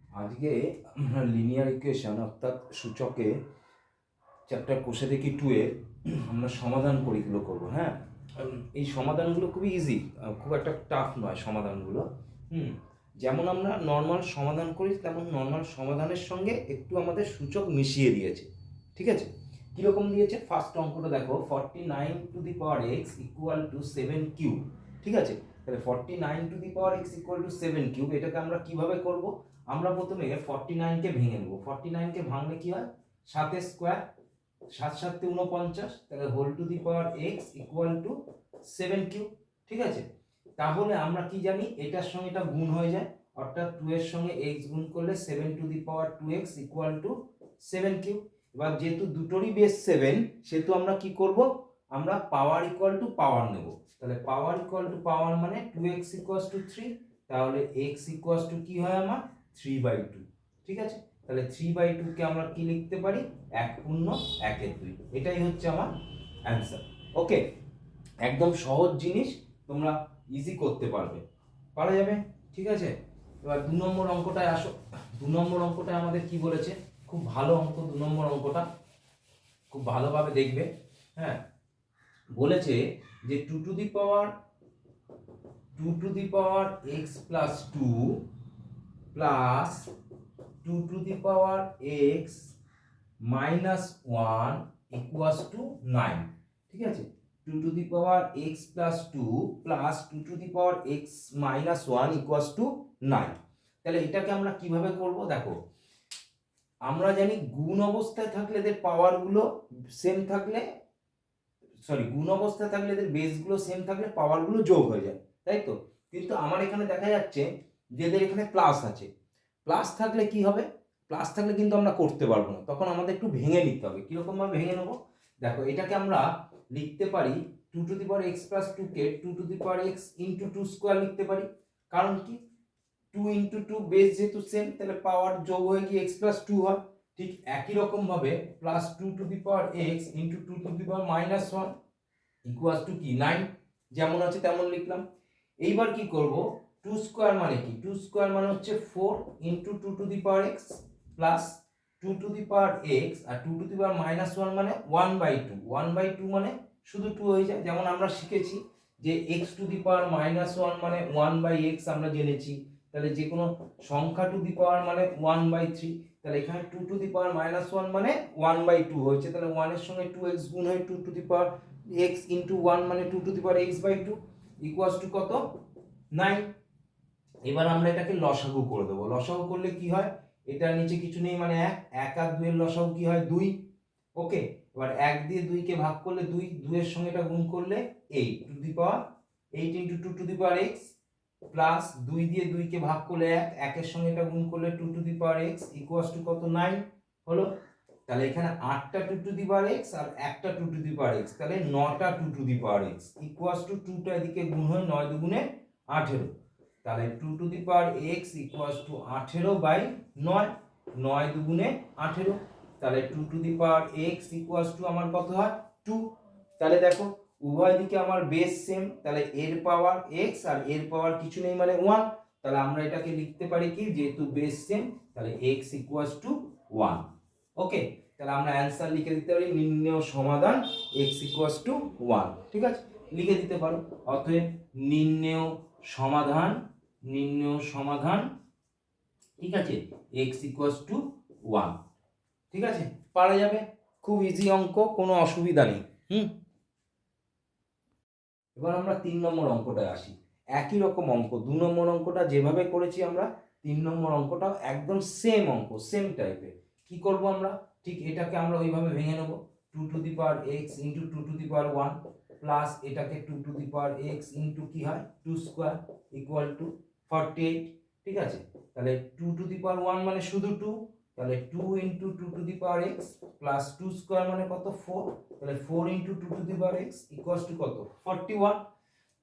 আজকে আমরা linear equation অর্থাৎ সূচকে চ্যাপ্টার কোষে দেখি 2 এর আমরা সমাধান পরীক্ষা করব। হ্যাঁ, এই সমাধানগুলো খুবই ইজি, খুব একটা টাফ নয় সমাধানগুলো। যেমন আমরা নর্মাল সমাধান করি তেমন নর্মাল সমাধানের সঙ্গে একটু আমাদের সূচক মিশিয়ে দিয়েছে। ঠিক আছে, কীরকম দিয়েছে? ফার্স্ট অঙ্কটা দেখো, 49 = 7 কিউব। ঠিক আছে, তাহলে 49 = 7 কিউব এটাকে আমরা কিভাবে করব? আমরা প্রথমে 49কে ভেঙে নেব। 49কে ভাঙলে কি হয়? 7 স্কোয়ার, 7 7 49, তাহলে whole to the power x = 7 cube. ঠিক আছে, তাহলে আমরা কি জানি? এটার সঙ্গে এটা গুণ হয়ে যায়, অর্থাৎ 2 এর সঙ্গে x গুণ করলে 7 two the power 2x = 7 cube. এবার যেহেতু দুটোরই বেস 7, সেহেতু আমরা কি করব? আমরা পাওয়ার ইকুয়াল টু পাওয়ার নেব। তাহলে পাওয়ার ইকুয়াল টু পাওয়ার মানে 2x = 3, তাহলে x = কি হয় আমার? 3/2। ঠিক আছে, তাহলে 3/2 কে আমরা কি লিখতে পারি? 1/1/2। এটাই হচ্ছে আমার অ্যান্সার। ওকে, একদম সহজ জিনিস, তোমরা ইজি করতে পারা যাবে। ঠিক আছে, এবার 2 নম্বর অঙ্কটায় আসো। 2 নম্বর অঙ্কটায় আমাদের কি বলেছে? খুব ভালো অঙ্ক। 2 নম্বর অঙ্কটা খুব ভালোভাবে দেখবে। হ্যাঁ, বলেছে যে 2 to the power x plus 2 plus 2 to the power x minus 1 = 9। ঠিক আছে, 2 to the power x plus 2 plus 2 to the power x minus 1 = 9। তাহলে এটাকে আমরা কিভাবে করব? দেখো, আমরা জানি গুণ অবস্থায় থাকলে এদের পাওয়ারগুলো সেম থাকলে, গুণ অবস্থায় থাকলে এদের বেসগুলো সেম থাকলে পাওয়ারগুলো যোগ হয়ে যায়, তাই তো? কিন্তু আমার এখানে দেখা যাচ্ছে যে এদের এখানে প্লাস আছে। প্লাস থাকলে কি হবে? প্লাস থাকলে কিন্তু আমরা করতে পারবো না, তখন আমাদের একটু ভেঙে নিতে হবে। কিরকম ভাবে ভেঙে নেবো? দেখো, এটাকে আমরা লিখতে পারি 2 to the power x plus 2 K 2 to the power x into 2 square লিখতে পারি। কারণ কি? 2 ইন্টু 2 বেস যেহেতু সেম, তাহলে পাওয়ার যোগ হয়ে গিয়ে x প্লাস 2 হয়। ঠিক একই রকম ভাবে plus 2 to the power x into 2 to the power minus 1 equal two কি 9। যেমন আছে তেমন লিখলাম। এইবার কি করব? 2 স্কোয়ার মানে কি? 2 স্কোয়ার মানে হচ্ছে 4 into 2 to the power x plus 2 to the power x, আর 2 টু দি পাওয়ার মাইনাস 1 মানে 1/2। 1/2 মানে শুধু 2 হয়ে যায়। যেমন আমরা শিখেছি যে x two the power minus 1 মানে 1/x, আমরা জেনেছি। তাহলে যে কোনো সংখ্যা টু দি পাওয়ার মানে 1/3। তাহলে এখানে 2 টু দি পাওয়ার মাইনাস 1 মানে 1/2 হয়েছে। তাহলে 1 এর সঙ্গে 2x গুণ হয়ে 2 to the power x into 1 মানে 2 to the power x/2 equals to কত? 9। এবার আমরা এটাকে লসাগু করে দেবো। লসাগু করলে কি হয়? এটার নিচে কিছু নেই মানে 1, 1 আর 2 এর লসাগু কি হয়? 2। ওকে, এবার 1 দিয়ে 2 কে ভাগ করলে 2, 2 এর সঙ্গে এটা গুণ করলে 8 two the power 8 into 2 to the power x plus 2 দিয়ে 2 কে ভাগ করলে 1, 1 এর সঙ্গে এটা গুণ করলে 2 to the power x equals to কত? 9 হলো। তাহলে এখানে 8টা 2 টু দি পাওয়ার x আর একটা 2 টু দি পাওয়ার x, তাহলে 9টা 2 to the power x equals two 2টা এদিকে গুণ হয়ে 9 দুগুণে 18। তাহলে 2 to the power x equals two 18/9, 9 দুগুণে 18। তাহলে 2 to the power x equals two আমার কত হয়? 2। তাহলে দেখো, উভয় দিকে আমার বেস সেম, তাহলে এর পাওয়ার x আর এর পাওয়ার কিছু নেই মানে 1। তাহলে আমরা এটাকে লিখতে পারি কি? যেহেতু বেস সেম, তাহলে x ইকুয়ালস টু 1। ওকে, তাহলে আমরা অ্যান্সার লিখে দিতে পারি নির্ণেয় সমাধান x ইকুয়ালস টু 1। ঠিক আছে, লিখে দিতে পারো। অতএব নির্ণেয় সমাধান, ঠিক আছে, x ইকুয়ালস টু 1। ঠিক আছে, পারা যাবে। খুব ইজি অঙ্ক, কোনো অসুবিধা নেই। এবার আমরা 3 নম্বর অঙ্কটায় আসি। একই রকম অঙ্ক, 2 নম্বর অঙ্কটা যেভাবে করেছি আমরা, 3 নম্বর অঙ্কটাও একদম সেম অঙ্ক, সেম টাইপের। কি করব আমরা? ঠিক এটাকে আমরা ওইভাবে ভেঙে নেব। 2 to the power x into 2 to the power 1 plus এটাকে 2 to the power x into কি হয়? 2 স্কোয়ার ইকুয়াল টু 48। ঠিক আছে, তাহলে 2 টু দি পাওয়ার 1 মানে শুধু 2, তাহলে 2 into 2 to the power x plus 2 square মানে কত? 4। তাহলে 4 into 2 to the power x equals to কত? 41।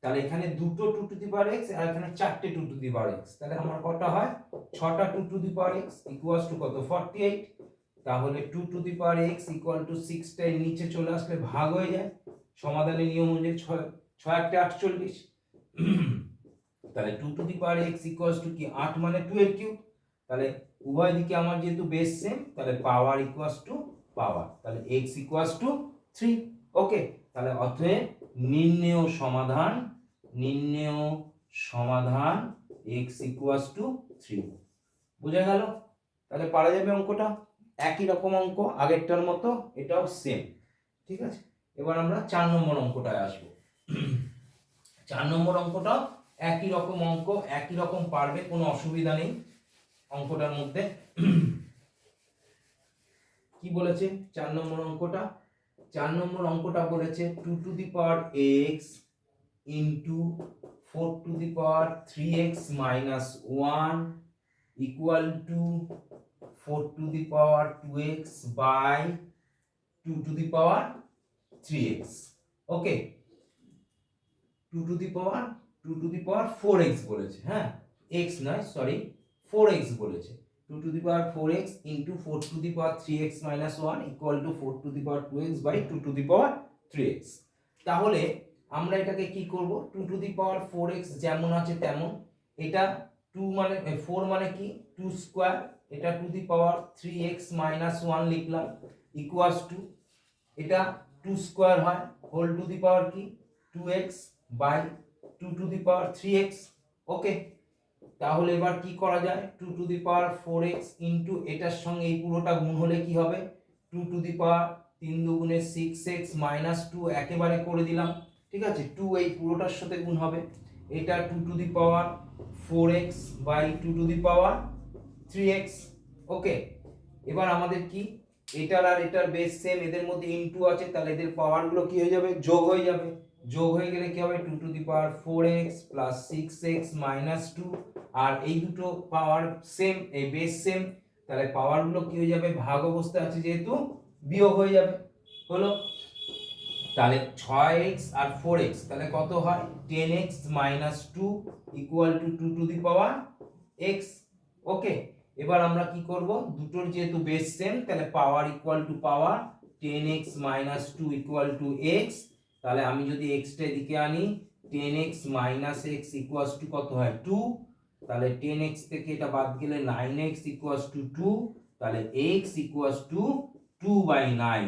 তাহলে এখানে দুটো 2 টু দি পাওয়ার x আর এখানে চারটে 2 টু দি পাওয়ার x, তাহলে আমার কটা হয়? 6টা 2 to the power x equals to কত? 48। তাহলে 2 to the power x equal to 6টা এর নিচে চলে আসলে ভাগ হয়ে যায়। সমাধানের নিয়ম অনুযায়ী 6 6 × 48। তাহলে 2 to the power x equals two কি? 8 মানে 2 এর কিউব। তাহলে উভয় দিকে আমার যেহেতু বেস সেম, তাহলে পাওয়ার ইকুয়ালস টু পাওয়ার, তাহলে x ইকুয়ালস টু 3। ওকে, তাহলে অতএব নির্ণেয় সমাধান x ইকুয়ালস টু 3। বোঝা গেল? তাহলে পারা যাবে অঙ্কটা, একই রকম অঙ্ক আগেরটার মতো, এটাও সেম। ঠিক আছে, এবার আমরা 4 নম্বর অঙ্কটায় আসবো। 4 নম্বর অঙ্কটাও একই রকম অঙ্ক, একই রকম পারবে, কোনো অসুবিধা নেই অঙ্কটার মধ্যে। কি বলেছে 4 নম্বর অঙ্কটা? 4 নম্বর অঙ্কটা বলেছে 2 to the power x into 4 to the power 3x minus 1 equal to 4 to the power 2x by 2 to the power 3x। Okay, 2 to the power 4x বলেছে, হ্যাঁ x নয়, সরি 4x বলেছে। 2 to the power 4x into 4 to the power 3x minus 1 equal to 4 to the power 2x by 2 to the power 3x। তাহলে আমরা এটাকে কি করব? 2 to the power 4x যেমন আছে তেমন, এটা 2 মানে 4 মানে কি 2 স্কয়ার, এটা two the power 3x minus 1 লিখলাম ইকুয়ালস টু, এটা 2 স্কয়ার হয় হোল টু দি পাওয়ার কি 2x by 2 to the power 3x। ওকে, তাহলে এবার কি করা যায়? 2 to the power 4x into এটার সঙ্গে এই পুরোটা গুণ হলে কি হবে? 2 টু দি পাওয়ার 3 দুগুণে 6x মাইনাস 2 একেবারে করে দিলাম। ঠিক আছে, 2 এই পুরোটার সাথে গুণ হবে, এটা 2 to the power 4x by 2 to the power 3x। Okay, এবার আমাদের কি এটার আর এটার বেস সেম, এদের মধ্যে ইনটু আছে, তাহলে এদের পাওয়ারগুলো কি হয়ে যাবে? যোগ হয়ে যাবে। যোগ হয়ে গেলে কি হবে? 2 to the power 4x plus 6x minus 2, আর এই দুটো পাওয়ার সেম, এই বেস সেম, তাহলে পাওয়ারগুলো কি হয়ে যাবে? ভাগ অবস্থায় আছে যেহেতু বিয়োগ হয়ে যাবে। হলো, তাহলে 6x আর 4x তাহলে কত হয়? 10x minus 2 equal to 2 to the power x। ওকে, এবার আমরা কি করব? দুটোর যেহেতু বেস সেম, তাহলে পাওয়ার equal to power, 10x minus 2 equal to x। তাহলে আমি যদি x টা এদিকে আনি, 10x minus x equals to কত হয়? 2। তাহলে 10x থেকে এটা বাদ গেলে 9x ইকুয়ালস টু 2, তাহলে x equals two 2/9।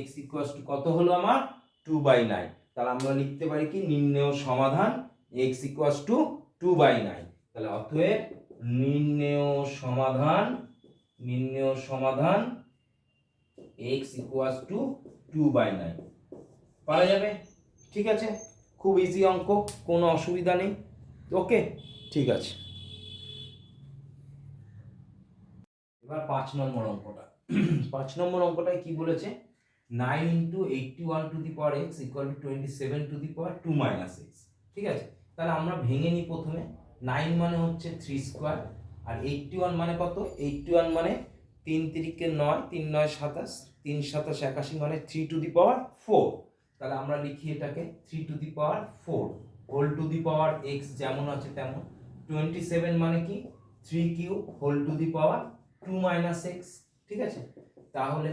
x equals to কত হলো আমার? 2/9। তাহলে আমরা লিখতে পারি কি নির্ণেয় সমাধান x ইকুয়ালস টু 2/9। তাহলে অতএব নির্ণেয় সমাধান x ইকুয়ালস টু 2/9 পাওয়া যাবে। ঠিক আছে, খুব ইজি অঙ্ক, কোনো অসুবিধা নেই। ওকে, ঠিক আছে। এবার 5 নম্বর অঙ্কটা। 5 নম্বর অঙ্কটায় কি বলেছে? 9 into 81 two the power x equal two 27 two the power 2 minus x। ঠিক আছে, তাহলে আমরা ভেঙে নিই প্রথমে। 9 মানে হচ্ছে 3 স্কয়ার, আর 81 মানে কত? 81 মানে 3 তিরিকে 9, 3 9 27, 3 27 81 মানে 3 টু দি পাওয়ার 4। তাহলে আমরা লিখি এটাকে 3 to the power 4 whole to the power x যেমন আছে তেমন। 27 মানে কি 3 cube whole to the power 2 minus x। ঠিক আছে, তাহলে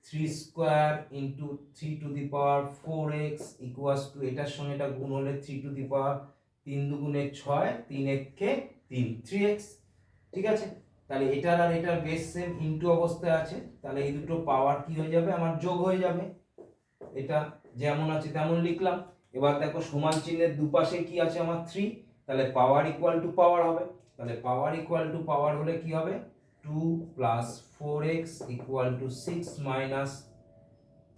3 square into 3 to the power 4x equals to এটার সঙ্গে এটা গুণ হলে 3 টু দি পাওয়ার 3 দুগুণে 6, 3 একে 3, 3x। ঠিক আছে, তাহলে এটার আর এটার বেস সেম, ইনটু অবস্থায় আছে, তাহলে এই দুটো পাওয়ার কি হয়ে যাবে? আমার যোগ হয়ে যাবে। এটা যেমন আছে তেমন লিখলাম। এবার দেখো সমান চিহ্নের দুপাশে কি আছে আমার? 3, তাহলে পাওয়ার ইকুয়াল টু পাওয়ার হবে। তাহলে পাওয়ার ইকুয়াল টু পাওয়ার হলে কি হবে? 2 plus 4x equal to 6 minus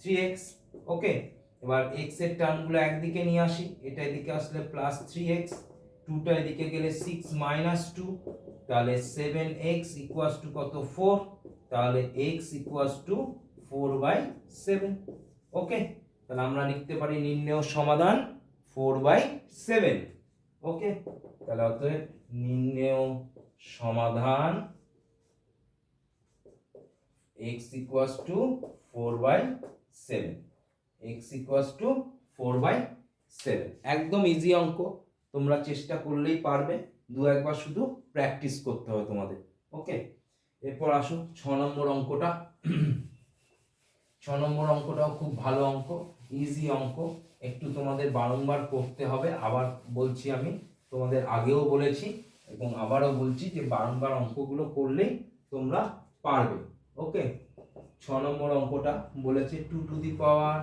3x। Okay, এবার x এর টার্মগুলো একদিকে নিয়ে আসি, এটা এদিকে আসলে প্লাস 3x, 2টা এদিকে গেলে 6 মাইনাস 2, তাহলে 7x ইকুয়ালস টু কত? 4। তাহলে x ইকুয়ালস টু 4/7। ওকে, তাহলে আমরা লিখতে পারি নির্ণেয় সমাধান 4/7। ওকে, তাহলে অতএব নির্ণেয় সমাধান x equals to 4/7, x equals to 4/7। একদম ইজি অঙ্ক, তোমরা চেষ্টা করলেই পারবে, দু একবার শুধু প্র্যাকটিস করতে হবে তোমাদের। ওকে, এরপর আসো 6 নম্বর অঙ্কটা। 6 নম্বর অঙ্কটাও খুব ভালো অঙ্ক, ইজি অঙ্ক, একটু তোমাদের বারংবার করতে হবে। আবার বলছি, আমি তোমাদের আগেও বলেছি এবং আবারও বলছি যে বারংবার অঙ্কগুলো করলেই তোমরা পারবে। ওকে, 6 নম্বর অঙ্কটা বলেছে 2 to the power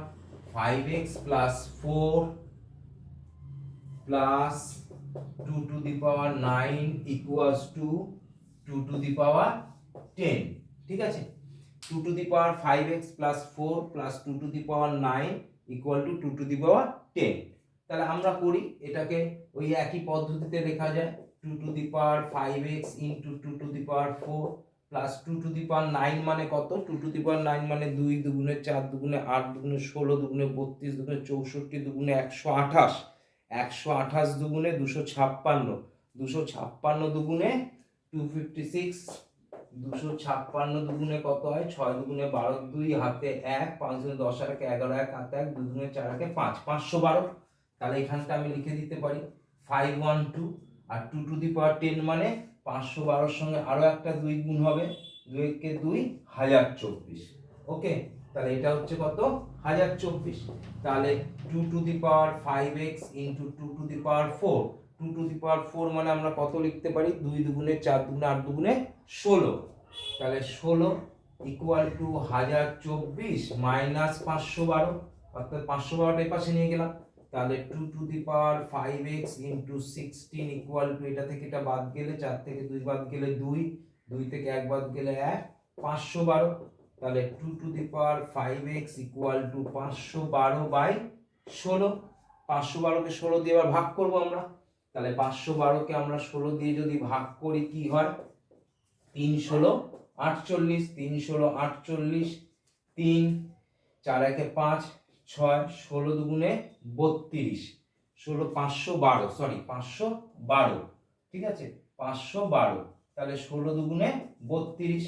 5x plus 4 plus 2 to the power 9 equals to 2 to the power 10। ঠিক আছে, 2 to the power 5x plus 4 plus 2 to the power 9 equal to 2 to the power 10। তাহলে আমরা করি এটাকে ওই একই পদ্ধতিতে লেখা যায় 2 to the power 5x into 2 to the power 4 plus 2 to the power 9 মানে কত? 2 টু দি পাওয়ার 9 মানে 2 দুগুণে 4 দুগুণে 8 দুগুণে 16 দুগুণে 32 দুগুণে 64 দুগুণে 128, 128 দুগুণে 256, 256 দুগুণে 256, 256 দুগুণে কত হয়? 6 দুগুণে 12, 2 হাতে 1, 5 দুগুণে 10 আর 11, 1 হাতে 1, 2 দুগুণে 4 আর 5, 512। তাহলে এখানটা আমি লিখে দিতে পারি 512। আর 2 টু দি পাওয়ার 10 মানে 512 সঙ্গে আরো একটা 2 গুণ হবে, 2 কে 2 1024। ওকে, তাহলে এটা হচ্ছে কত? 1024। তাহলে 2 to the power 5x into 2 to the power 4, 2 to the power 4 মানে আমরা কত লিখতে পারি? 2 দুগুণে 4 দুগুণে 8 দুগুণে 16। তাহলে 16 ইকুয়াল টু 1024 মাইনাস 512, অর্থাৎ 512টা এই পাশে নিয়ে গেলাম। তাহলে 2 to the power 5x into 16 equal to, এটা থেকে এটা বাদ গেলে 4 থেকে 2 বাদ গেলে 2, 2 থেকে 1 বাদ গেলে 1, 512। তাহলে 2 to the power 5x equal to 512 by 16। 512 কে 16 দিয়ে আবার ভাগ করব আমরা। তাহলে 512 কে আমরা 16 দিয়ে যদি ভাগ করি কি হয়? 3 16 48, 3 16 48, 3 4 একে 5, 6 16 দুগুণে 32, 16 512, সরি 512। ঠিক আছে, 512। তাহলে 16 দুগুণে 32,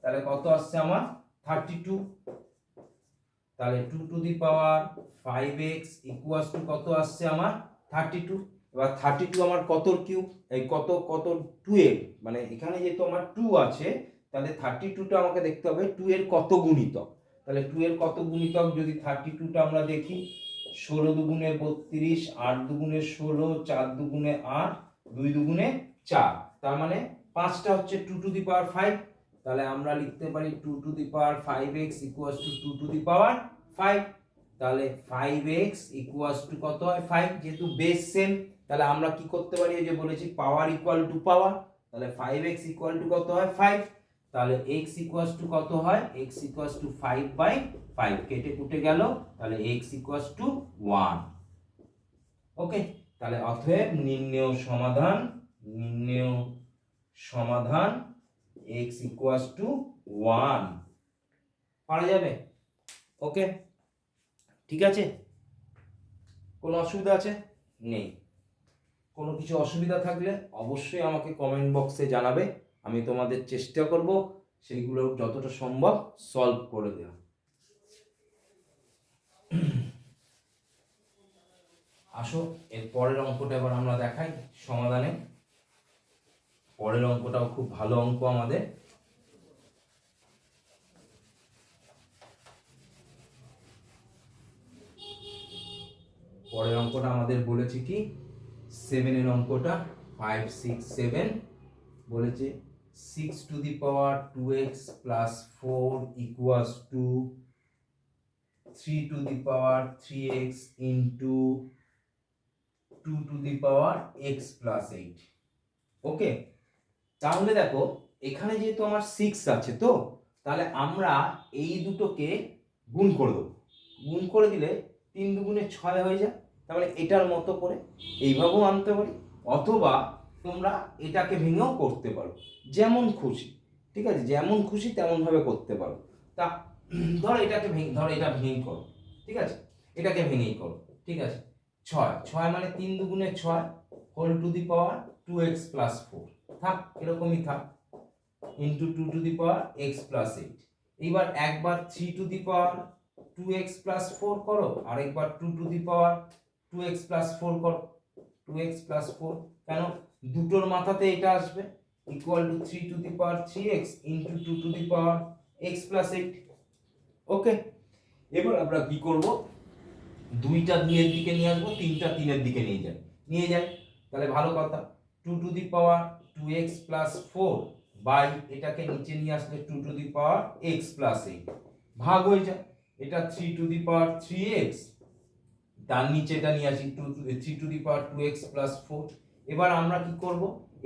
তাহলে কত আসছে আমার? 32। তাহলে 2 to the power 5x equals to কত আসছে আমার? 32। এবার 32 আমার কতর কিউব? এই কত 2 এর, মানে এখানে যেহেতু আমার 2 আছে তাহলে 32টা আমাকে দেখতে হবে 2 এর কত গুণিতক। তাহলে 2 এর কত গুণিতক যদি 32টা আমরা দেখি, 16 দুগুণে 32, 8 দুগুণে 16, 4 দুগুণে 8, 2 দুগুণে 4, তার মানে 5টা হচ্ছে 2 টু দি পাওয়ার 5। তাহলে আমরা লিখতে পারি 2 to the power 5x equals to 2 to the power 5। তাহলে 5x ইকুয়ালস টু কত হয়? 5। যেহেতু বেস সেম তাহলে আমরা কি করতে পারি? এই যে বলেছি পাওয়ার ইকুয়াল টু পাওয়ার, তাহলে 5x ইকুয়াল টু কত হয়? 5। তাহলে x ইকুয়ালস টু কত হয়? x ইকুয়ালস টু 5 বাই 5 কেটে কুটে গেল, তাহলে x ইকুয়ালস টু 1। ওকে, তাহলে অতএব নির্ণেয় সমাধান x ইকুয়ালস টু 1 পারা যাবে। ওকে, ঠিক আছে, কোনো অসুবিধা আছে? নেই। কোনো কিছু অসুবিধা থাকলে অবশ্যই আমাকে কমেন্ট বক্সে জানাবে, আমি তোমাদের চেষ্টা করব সেইগুলো যতটা সম্ভব সলভ করে দেওয়া। আসো এর পরের অঙ্কটা এবার আমরা দেখাই সমাধানে। পরের অঙ্কটাও খুব ভালো অঙ্ক আমাদের। পরের অঙ্কটা আমাদের বলেছে কি 7 এর অঙ্কটা 5 6 7 বলেছে 6 two the power 2x plus 4 equals to 3 to the power 3x into 2 to the power x plus 8। ওকে, তাহলে দেখো এখানে যেহেতু আমার 6 আছে তো তাহলে আমরা এই দুটোকে গুণ করে দেবো। গুণ করে দিলে 3 দুগুণে 6 হয়ে যায়। তাহলে এটার মতো করে এইভাবেও আনতে পারি, অথবা তোমরা এটাকে ভেঙেও করতে পারো, যেমন খুশি। ঠিক আছে, যেমন খুশি তেমন ভাবে করতে পারো। তা ধর এটাকে ধর এটা ভেঙে করো। ঠিক আছে, এটাকে ভেঙেই করো। ঠিক আছে, 6 মানে 3 দুগুণে 6 whole to the power 2x plus 4 থাক, এরকমই থাক, into 2 to the power x plus 8। এইবার একবার 3 to the power 2x plus 4 করো, আর একবার 2 to the power 2x plus 4 করো। 2x প্লাস 4 কেন? দুটোর মাথাতে এটা আসবে, equal to 3 to the power 3x into 2 to the power x plus 8। ওকে, এবার আমরা কি করব? 2টা 2 এর দিকে নিয়ে আসবো, 3টা 3 এর দিকে নিয়ে যাই। তাহলে ভালো কথা, 2 to the power 2x plus 4 by এটাকে নিচে নিয়ে আসলে 2 to the power x plus 8 ভাগ হয়ে যায়, এটা 3 টু দি পাওয়ার 3x, তার নিচে এটা নিয়ে আসি 3 to the power 2x plus 4। এবার আমরা কি করব,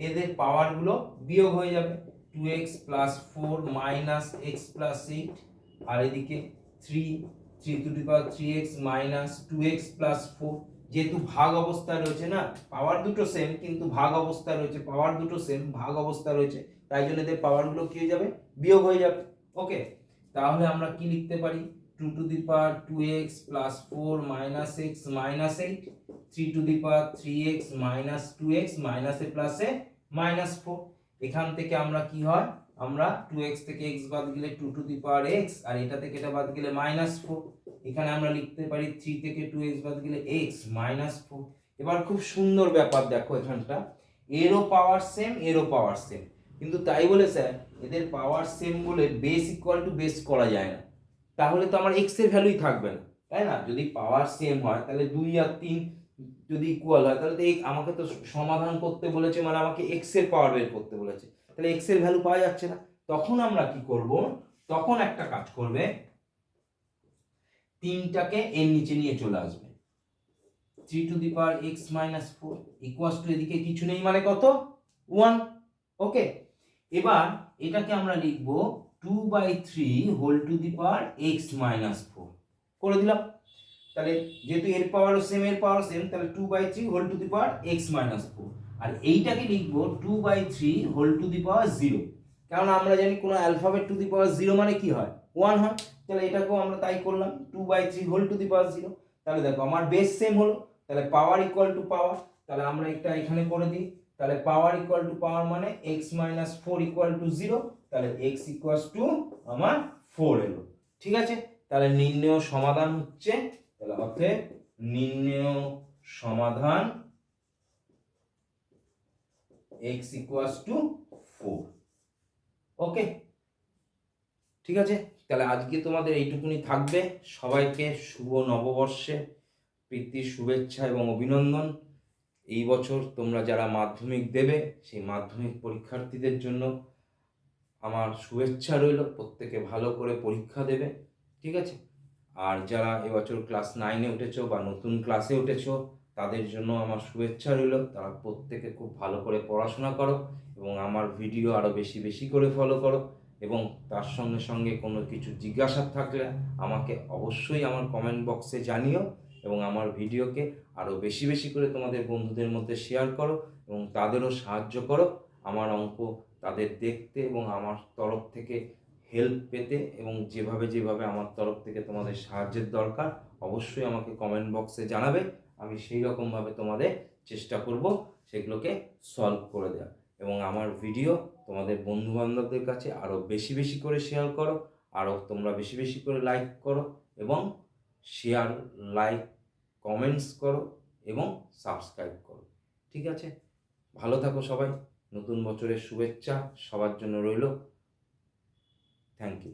এদের পাওয়ারগুলো বিয়োগ হয়ে যাবে, 2x plus 4 minus x plus 8, আর এদিকে 3 to the power 3x minus 2x plus 4। যেহেতু ভাগ অবস্থায় রয়েছে না, পাওয়ার দুটো সেম কিন্তু ভাগ অবস্থায় রয়েছে, পাওয়ার দুটো সেম ভাগ অবস্থায় রয়েছে, তাই জন্য এদের পাওয়ারগুলো কি হয়ে যাবে, বিয়োগ হয়ে যাবে। ওকে, তাহলে আমরা কি লিখতে পারি, 2 to the power 2x plus 4 minus x minus 8, 3 to the power 3x minus 2x minus a plus a minus 4। এখান থেকে আমরা কি হয়, আমরা 2x থেকে x বাদ গেলে 2 to the power x, আর এটা থেকে এটা বাদ গেলে -4। এখানে আমরা লিখতে পারি 3 থেকে 2x বাদ গেলে x -4। এবার খুব সুন্দর ব্যাপার দেখো, এখানটা এরও পাওয়ার সেম এরও পাওয়ার সেম, কিন্তু তাই বলে স্যার এদের পাওয়ার সেম বলে বেস ইকুয়াল টু বেস করা যায় না, তাহলে তো আমার এক্স এর ভ্যালুই থাকবে না, তাই না? যদি পাওয়ার সেম হয় তাহলে 2 আর 3 যদি ইকুয়াল হয় তাহলে তো আমাকে তো সমাধান করতে বলেছে, মানে আমাকে এক্স এর পাওয়ার বের করতে বলেছে, তাহলে এক্স এর ভ্যালু পাওয়া যাচ্ছে না। তখন আমরা কি করব, তখন একটা কাজ করবে, 3টাকে এর নিচে নিয়ে চলে আসবে, 3 to the power x minus 4 equals to এদিকে কিছু নেই মানে কত, 1। ওকে, এবার এটাকে আমরা লিখব 2/3 whole to the power x minus 4 করে দিলাম। তাহলে যেহেতু এর পাওয়ার সেম এর পাওয়ার সেম, তাহলে 2/3 whole to the power x minus 4, আর এইটাকে লিখব 2/3 হোল টু দি পাওয়ার 0, কারণ আমরা জানি কোনো অ্যালফাবেট টু দি পাওয়ার 0 মানে কি হয়, 1 হয়। তাহলে এটাকেও আমরা তাই করলাম, 2/3 হোল টু দি পাওয়ার 0। তাহলে দেখো আমার বেস সেম হলো, তাহলে পাওয়ার ইকুয়াল টু পাওয়ার, তাহলে আমরা এটা এখানে করে দিই, তাহলে পাওয়ার ইকুয়াল টু পাওয়ার মানে x মাইনাস 4 ইকুয়াল টু 0, তাহলে x ইকুয়ালস টু আমার 4 এলো। ঠিক আছে, তাহলে নির্ণেয় সমাধান হচ্ছে, তাহলে অতএব নির্ণেয় সমাধান x ইকুয়ালস টু 4। ওকে, ঠিক আছে, তাহলে আজকে তোমাদের এইটুকুনি থাকবে। সবাইকে শুভ নববর্ষে প্রীতির শুভেচ্ছা এবং অভিনন্দন। এই বছর তোমরা যারা মাধ্যমিক দেবে সেই মাধ্যমিক পরীক্ষার্থীদের জন্য আমার শুভেচ্ছা রইল, প্রত্যেকে ভালো করে পরীক্ষা দেবে। ঠিক আছে, আর যারা এবছর ক্লাস 9-এ উঠেছো বা নতুন ক্লাসে উঠেছো তাদের জন্য আমার শুভেচ্ছা রইল, তারা প্রত্যেকে খুব ভালো করে পড়াশোনা করো এবং আমার ভিডিও আরও বেশি বেশি করে ফলো করো, এবং তার সঙ্গে সঙ্গে কোনো কিছু জিজ্ঞাসা থাকলে আমাকে অবশ্যই আমার কমেন্ট বক্সে জানিও, এবং আমার ভিডিওকে আরও বেশি বেশি করে তোমাদের বন্ধুদের মধ্যে শেয়ার করো এবং তাদেরও সাহায্য করো আমার অঙ্ক তাদের দেখতে এবং আমার তরফ থেকে হেল্প পেতে, এবং যেভাবে যেভাবে আমার তরফ থেকে তোমাদের সাহায্যের দরকার অবশ্যই আমাকে কমেন্ট বক্সে জানাবে, আমি সেই রকমভাবে তোমাদের চেষ্টা করব সেগুলোকে সলভ করে দেওয়া। এবং আমার ভিডিও তোমাদের বন্ধুবান্ধবদের কাছে আরও বেশি বেশি করে শেয়ার করো, আরও তোমরা বেশি বেশি করে লাইক করো এবং শেয়ার, লাইক, কমেন্টস করো এবং সাবস্ক্রাইব করো। ঠিক আছে, ভালো থাকো সবাই, নতুন বছরের শুভেচ্ছা সবার জন্য রইল। Thank you.